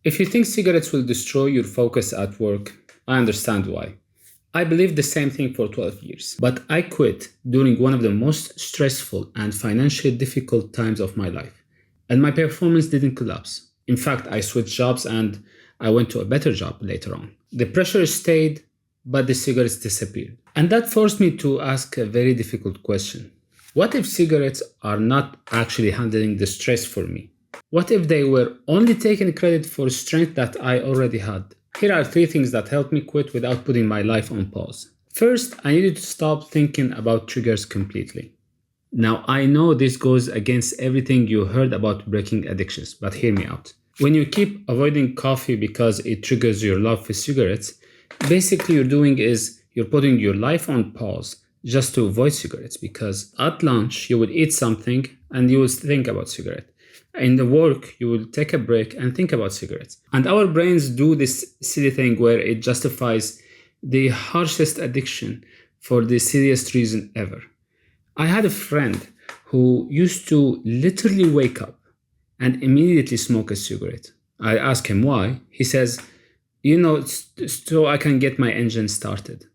If you think cigarettes will destroy your focus at work, I understand why. I believed the same thing for 12 years, but I quit during one of the most stressful and financially difficult times of my life. And my performance didn't collapse. In fact, I switched jobs and I went to a better job later on. The pressure stayed, but the cigarettes disappeared. And that forced me to ask a very difficult question. What if cigarettes are not actually handling the stress for me? What if they were only taking credit for strength that I already had? Here are 3 things that helped me quit without putting my life on pause. First, I needed to stop thinking about triggers completely. Now, I know this goes against everything you heard about breaking addictions, but hear me out. When you keep avoiding coffee because it triggers your love for cigarettes, basically you're putting your life on pause just to avoid cigarettes, because at lunch you would eat something and you will think about cigarette. In the work, you will take a break and think about cigarettes. And our brains do this silly thing where it justifies the harshest addiction for the silliest reason ever. I had a friend who used to literally wake up and immediately smoke a cigarette. I asked him why. He says, so I can get my engine started.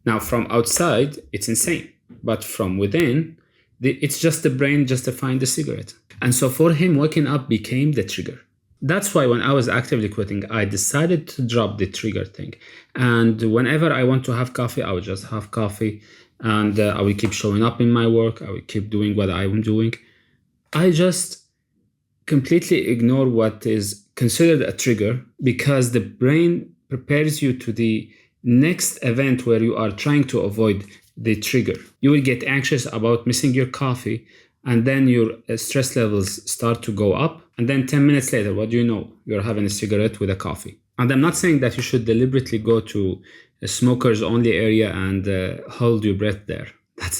Now, from outside, it's insane. But from within, it's just the brain justifying the cigarette. And so for him, waking up became the trigger. That's why when I was actively quitting, I decided to drop the trigger thing. And whenever I want to have coffee, I would just have coffee. And I will keep showing up in my work. I will keep doing what I'm doing. I just completely ignore what is considered a trigger, because the brain prepares you to the next event where you are trying to avoid the trigger. You will get anxious about missing your coffee, and then your stress levels start to go up. And then 10 minutes later, what do you know? You're having a cigarette with a coffee. And I'm not saying that you should deliberately go to a smokers only area and hold your breath there.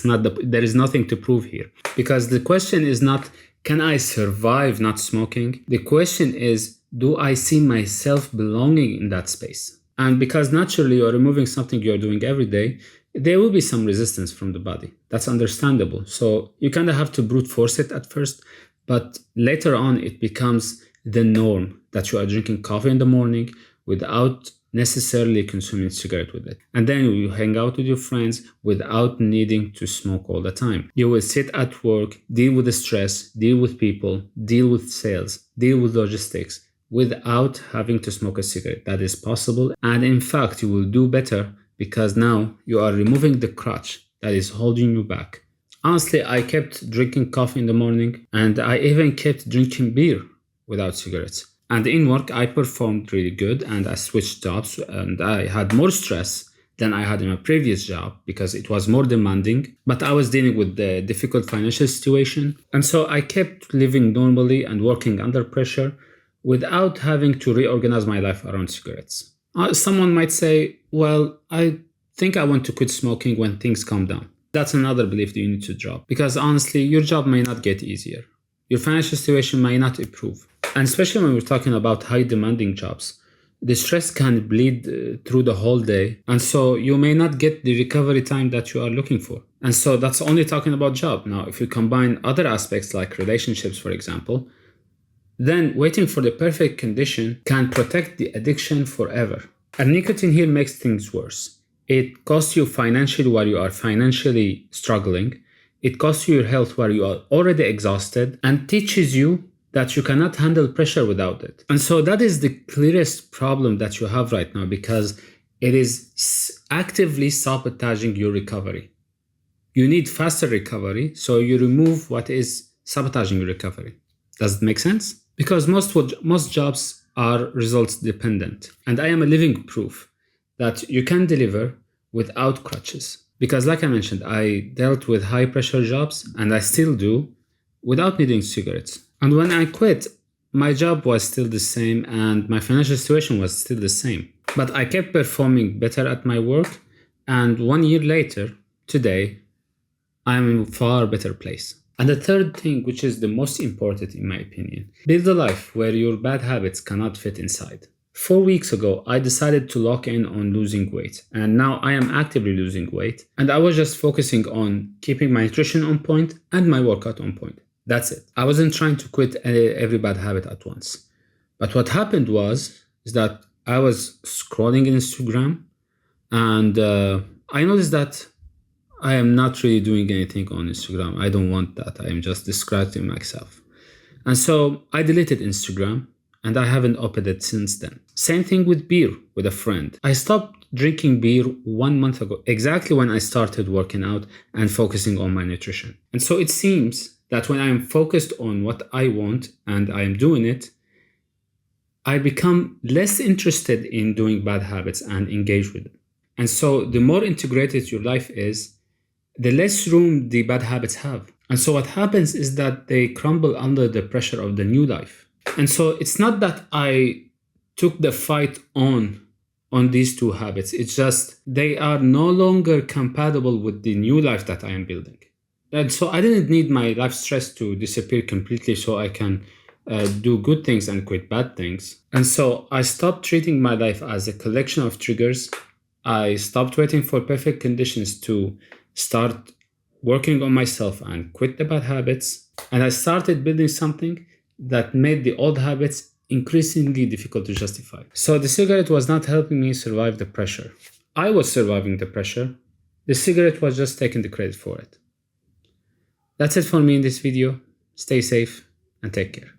There is nothing to prove here. Because the question is not, can I survive not smoking? The question is, do I see myself belonging in that space? And because naturally you're removing something you're doing every day, there will be some resistance from the body. That's understandable. So you kind of have to brute force it at first, but later on it becomes the norm that you are drinking coffee in the morning without necessarily consuming cigarette with it. And then you hang out with your friends without needing to smoke all the time. You will sit at work, deal with the stress, deal with people, deal with sales, deal with logistics without having to smoke a cigarette. That is possible. And in fact, you will do better, because now you are removing the crutch that is holding you back. Honestly, I kept drinking coffee in the morning, and I even kept drinking beer without cigarettes. And in work, I performed really good, and I switched jobs, and I had more stress than I had in my previous job because it was more demanding. But I was dealing with the difficult financial situation. And so I kept living normally and working under pressure without having to reorganize my life around cigarettes. Someone might say, well, I think I want to quit smoking when things calm down. That's another belief that you need to drop, because honestly, your job may not get easier. Your financial situation may not improve. And especially when we're talking about high demanding jobs, the stress can bleed through the whole day. And so you may not get the recovery time that you are looking for. And so that's only talking about job. Now, if you combine other aspects like relationships, for example, then waiting for the perfect condition can protect the addiction forever. And nicotine here makes things worse. It costs you financially while you are financially struggling. It costs you your health while you are already exhausted, and teaches you that you cannot handle pressure without it. And so that is the clearest problem that you have right now, because it is actively sabotaging your recovery. You need faster recovery, so you remove what is sabotaging your recovery. Does it make sense? Because most jobs are results dependent. And I am a living proof that you can deliver without crutches. Because like I mentioned, I dealt with high pressure jobs, and I still do, without needing cigarettes. And when I quit, my job was still the same and my financial situation was still the same. But I kept performing better at my work, and 1 year later, today, I'm in a far better place. And the third thing, which is the most important in my opinion, build a life where your bad habits cannot fit inside. 4 weeks ago, I decided to lock in on losing weight, and now I am actively losing weight, and I was just focusing on keeping my nutrition on point and my workout on point. That's it. I wasn't trying to quit every bad habit at once. But what happened is that I was scrolling in Instagram, and I noticed that I am not really doing anything on Instagram. I don't want that. I am just distracting myself. And so I deleted Instagram, and I haven't opened it since then. Same thing with beer with a friend. I stopped drinking beer 1 month ago, exactly when I started working out and focusing on my nutrition. And so it seems that when I am focused on what I want and I am doing it, I become less interested in doing bad habits and engage with them. And so the more integrated your life is, the less room the bad habits have. And so what happens is that they crumble under the pressure of the new life. And so it's not that I took the fight on these two habits. It's just they are no longer compatible with the new life that I am building. And so I didn't need my life stress to disappear completely so I can do good things and quit bad things. And so I stopped treating my life as a collection of triggers. I stopped waiting for perfect conditions to start working on myself and quit the bad habits. And I started building something that made the old habits increasingly difficult to justify. So the cigarette was not helping me survive the pressure. I was surviving the pressure. The cigarette was just taking the credit for it. That's it for me in this video. Stay safe and take care.